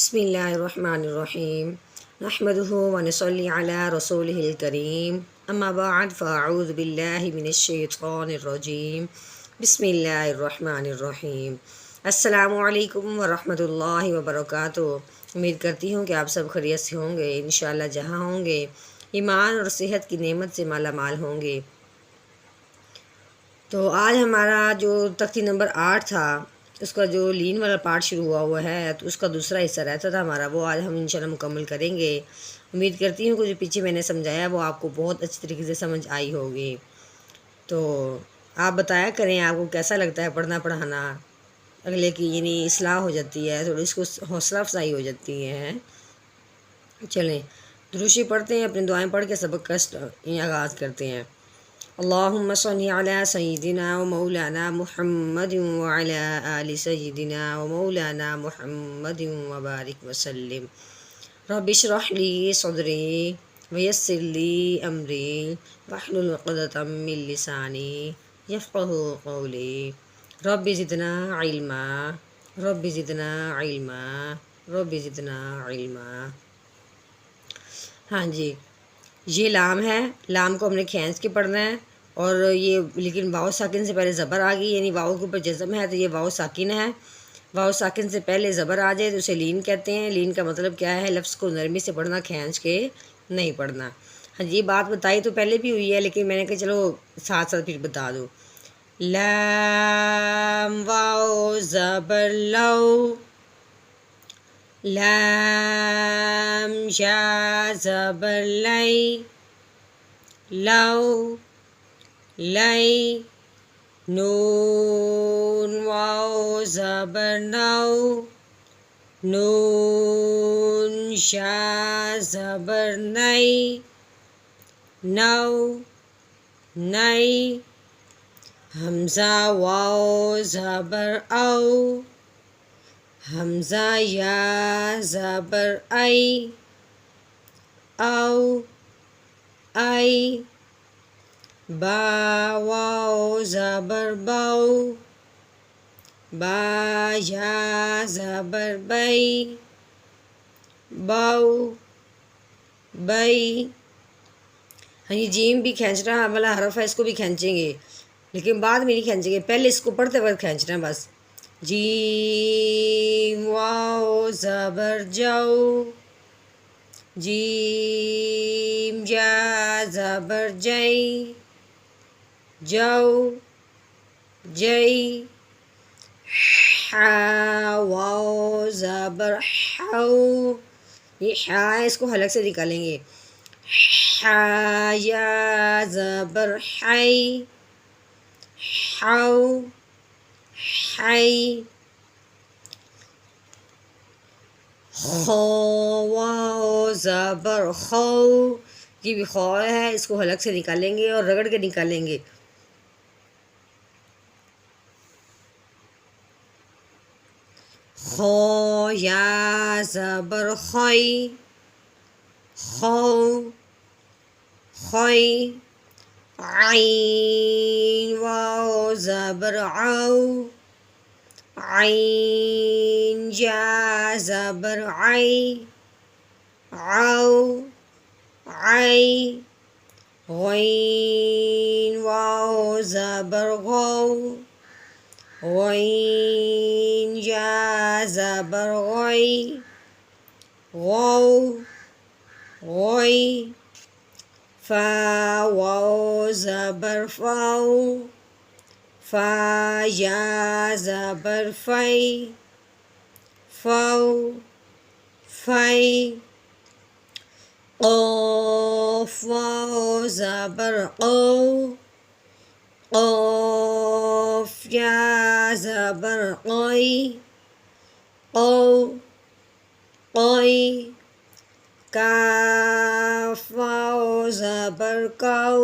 बिस्मिल्लाहिर्रहमानिर्रहीम नहमदुहु व नसल्ली अला रसूलिहिल करीम अम्मा बअद फ़अऊज़ु बिल्लाहि मिनश्शैतानिर्रजीम बिस्मिल्लाहिर्रहमानिर्रहीम अस्सलामु अलैकुम व रहमतुल्लाहि व बरकातुहू। उम्मीद करती हूँ कि आप सब खैरियत से होंगे। इंशाअल्लाह जहाँ होंगे ईमान और सेहत की नेमत से माला माल होंगे। तो आज हमारा जो तख्ती नंबर 8 था उसका जो लीन वाला पार्ट शुरू हुआ है तो उसका दूसरा हिस्सा रहता था हमारा, वो आज हम इंशाल्लाह मुकम्मल करेंगे। उम्मीद करती हूँ कि जो पीछे मैंने समझाया वो आपको बहुत अच्छी तरीके से समझ आई होगी। तो आप बताया करें आपको कैसा लगता है पढ़ना पढ़ाना, अगले की यानी इस्लाह हो जाती है, थोड़ी इसको हौसला अफजाई हो जाती है। चलें दुरूशी पढ़ते हैं, अपनी दुआएं पढ़ के सबक का आगाज़ करते हैं। अल्लाहुम्मा सल्ली अला सय्यिदिना व मौलाना मुहम्मदिन व अला आलि सय्यिदिना व मौलाना मुहम्मदिन व बारिक व सल्लिम। रब्बि इश्रह ली सदरी व यस्सिर ली अमरी वहलुल उक़दतम मिन लिसानी यफ़क़हू क़ौली। Rabbi ज़िदना इल्मा, rabbi ज़िदना इल्मा, rabbi ज़िदना इल्मा। हाँ जी, ये लाम है, लाम को हमने खींच के पढ़ना है। और ये लेकिन वाव साकिन से पहले ज़बर आ गई, यानी वाव के ऊपर जज़म है तो ये वाव साकिन है। वाव साकिन से पहले ज़बर आ जाए तो उसे लीन कहते हैं। लीन का मतलब क्या है? लफ्ज़ को नरमी से पढ़ना, खींच के नहीं पढ़ना। हाँ जी, ये बात बताई तो पहले भी हुई है लेकिन मैंने कहा चलो साथ साथ फिर बता दो। लाम वाव ज़बर लौ, लाम या ज़बर लै, लौ लै, नून वाव ज़बर नौ, नून या ज़बर नै, नौ नै, हमज़ा वाव ज़बर औ, हमज़ा या ज़बर ऐ, औ ऐ, बा वाव ज़बर बौ, बा या ज़बर बै, बौ बै। हाँ ये जीम भी खींचना वाला हरफ है, इसको भी खींचेंगे लेकिन बाद में नहीं खींचेंगे, पहले इसको पढ़ते वक्त खींचना बस। जीम वाव ज़बर जौ, जीम या ज़बर जै, जौ जै, हा वाव ज़बर हौ, ये हा है इसको हलक से निकालेंगे। हा या ज़बर है, हौ है, खौ वाव ज़बर खौ, ये भी खौ है, इसको हलक से निकालेंगे और रगड़ के निकालेंगे। खौ या ज़बर खै, खौ खै, आइन वाव ज़बर औ, आइन या ज़बर ऐ, औ ऐ, गैन वाव ज़बर गौ, गैन या ज़बर गै, गौ गै, फा वाव ज़बर फ़ौ, फा या ज़बर फ़ै, फ़ौ फ़ै, क़ाफ़ वाव ज़बर क़ौ, क़ाफ़ या ज़बर क़ै, क़ौ क़ै, काफ़ वाव ज़बर कौ,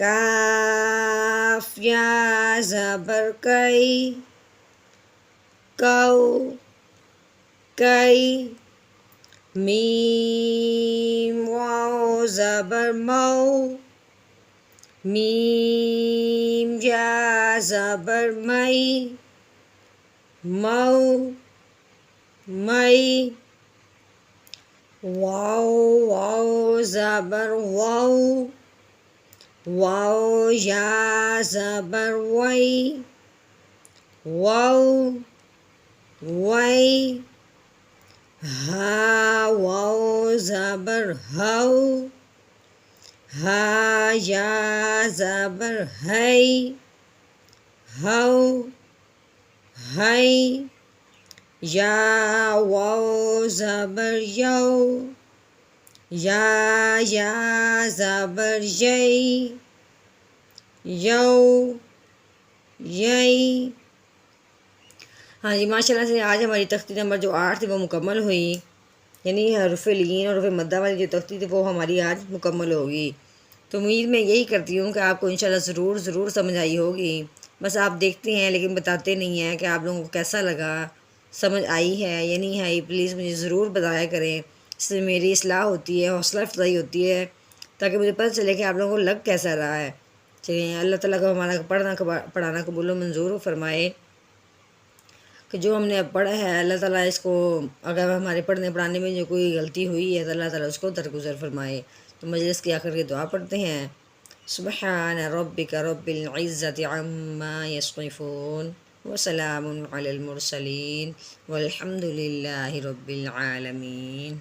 काफ़ या ज़बर कै, कौ कै, मीम वाव ज़बर मौ, मीम या ज़बर मै, मौ मई। वाओ वाओ ज़बर वाओ, वाओ या ज़बर वई, वाओ वई। हा वाओ ज़बर हाउ, हा या ज़बर हई, हाउ हई। या वाओ ज़बर यौ, या ज़बर यई, यौ यई। हाँ जी, माशाल्लाह से आज हमारी तख्ती नंबर जो 8 थी वो मुकम्मल हुई, यानी हरफ लीन और हरफ मद्दा वाली जो तख्ती थी वो हमारी आज मुकम्मल होगी। तो उम्मीद मैं यही करती हूँ कि आपको इंशाल्लाह ज़रूर समझ आई होगी। बस आप देखते हैं लेकिन बताते नहीं हैं कि आप लोगों को कैसा लगा, समझ आई है या नहीं आई। प्लीज़ मुझे ज़रूर बताया करें, इससे मेरी इस्लाह होती है, हौसला अफजाई होती है, ताकि मुझे पता चले कि आप लोगों को लग कैसा रहा है। चलिए, अल्लाह ताला को हमारा पढ़ाना कबूल मंजूर फरमाए कि जो हमने अब पढ़ा है अल्लाह ताला इसको, अगर हमारे पढ़ने पढ़ाने में जो कोई गलती हुई है तो अल्लाह ताला उसको दरगुजर फरमाए। तो मजलिस की आखिर की दुआ पढ़ते हैं। सुबहान रब्बिका रब्बिल इज़्ज़ति अम्मा यसिफून व सलामुन अलल मुरसलीन वल्हम्दुलिल्लाहि रब्बिल आलमीन।